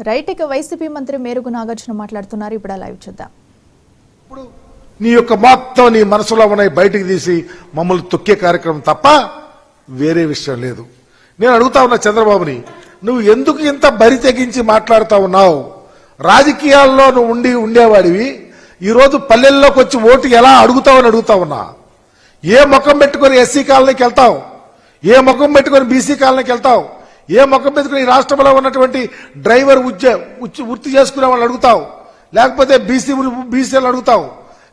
Right ఇక YCP మంత్రి మేరుగు నాగార్జున మాట్లాడుతున్నారు. ఇప్పుడు లైవ్ చూద్దాం. ఇప్పుడు నీ యొక్క మొత్తం నీ మనసులో ఉన్నాయి బయటికి తీసి మమ్మల్ని తొక్కే కార్యక్రమం తప్ప వేరే విషయం లేదు. నేను అడుగుతా ఉన్నా చంద్రబాబుని, నువ్వు ఎందుకు ఇంత బరి తెగించి మాట్లాడుతా ఉన్నావు? రాజకీయాల్లో నువ్వు ఉండేవాడివి, ఈరోజు పల్లెల్లోకి వచ్చి ఓటు ఎలా అడుగుతావని అడుగుతా ఉన్నా. ఏ ముఖం పెట్టుకుని ఎస్సీ కాలనీకి వెళ్తావు? ఏ ముఖం పెట్టుకుని బీసీ కాలనీకి వెళ్తావు? ఏ ముఖం పెట్టుకుని ఈ రాష్ట్రంలో ఉన్నటువంటి డ్రైవర్ వృత్తి చేసుకునే వాళ్ళని అడుగుతావు? లేకపోతే బీసీలు అడుగుతావు?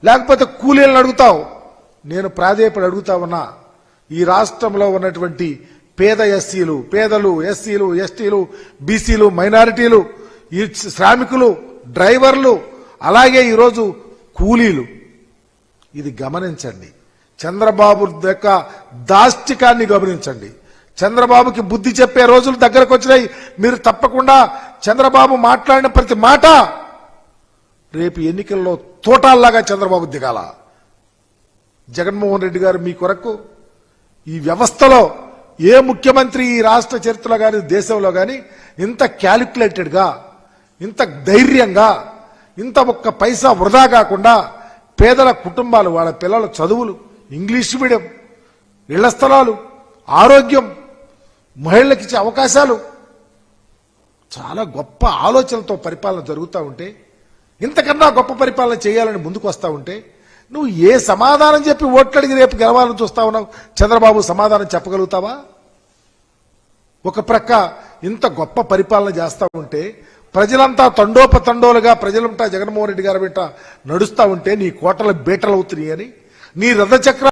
లేకపోతే కూలీలను అడుగుతావు? నేను ప్రాధేయపడి అడుగుతా ఉన్నా, ఈ రాష్ట్రంలో ఉన్నటువంటి పేద ఎస్సీలు, పేదలు, ఎస్సీలు, ఎస్టీలు, బీసీలు, మైనారిటీలు, ఈ శ్రామికులు, డ్రైవర్లు, అలాగే ఈరోజు కూలీలు, ఇది గమనించండి. చంద్రబాబు యొక్క దాష్టికాన్ని గమనించండి. చంద్రబాబుకి బుద్ధి చెప్పే రోజులు దగ్గరకు వచ్చినాయి. మీరు తప్పకుండా చంద్రబాబు మాట్లాడిన ప్రతి మాట రేపు ఎన్నికల్లో తోటాల్లాగా చంద్రబాబు దిగాల. జగన్మోహన్ రెడ్డి గారు మీ కొరకు ఈ వ్యవస్థలో ఏ ముఖ్యమంత్రి ఈ రాష్ట్ర చరిత్రలో కానీ దేశంలో కానీ ఇంత క్యాలిక్యులేటెడ్గా, ఇంత ధైర్యంగా, ఇంత ఒక్క పైసా వృధా కాకుండా పేదల కుటుంబాలు, వాళ్ళ పిల్లల చదువులు, ఇంగ్లీష్ మీడియం, ఇళ్ల స్థలాలు, ఆరోగ్యం, మహిళలకు ఇచ్చే అవకాశాలు, చాలా గొప్ప ఆలోచనలతో పరిపాలన జరుగుతూ ఉంటే, ఇంతకన్నా గొప్ప పరిపాలన చేయాలని ముందుకు వస్తూ ఉంటే నువ్వు ఏ సమాధానం చెప్పి ఓట్లడిగి రేపు గెలవాలని చూస్తా ఉన్నావు? చంద్రబాబు సమాధానం చెప్పగలుగుతావా? ఒక ప్రక్క ఇంత గొప్ప పరిపాలన చేస్తూ ఉంటే ప్రజలంతా తండోపతండోలుగా ప్రజలంతా జగన్మోహన్ రెడ్డి గారి వెంట నడుస్తూ ఉంటే నీ కోటల బీటలు అవుతున్నాయి అని, నీ రథచక్ర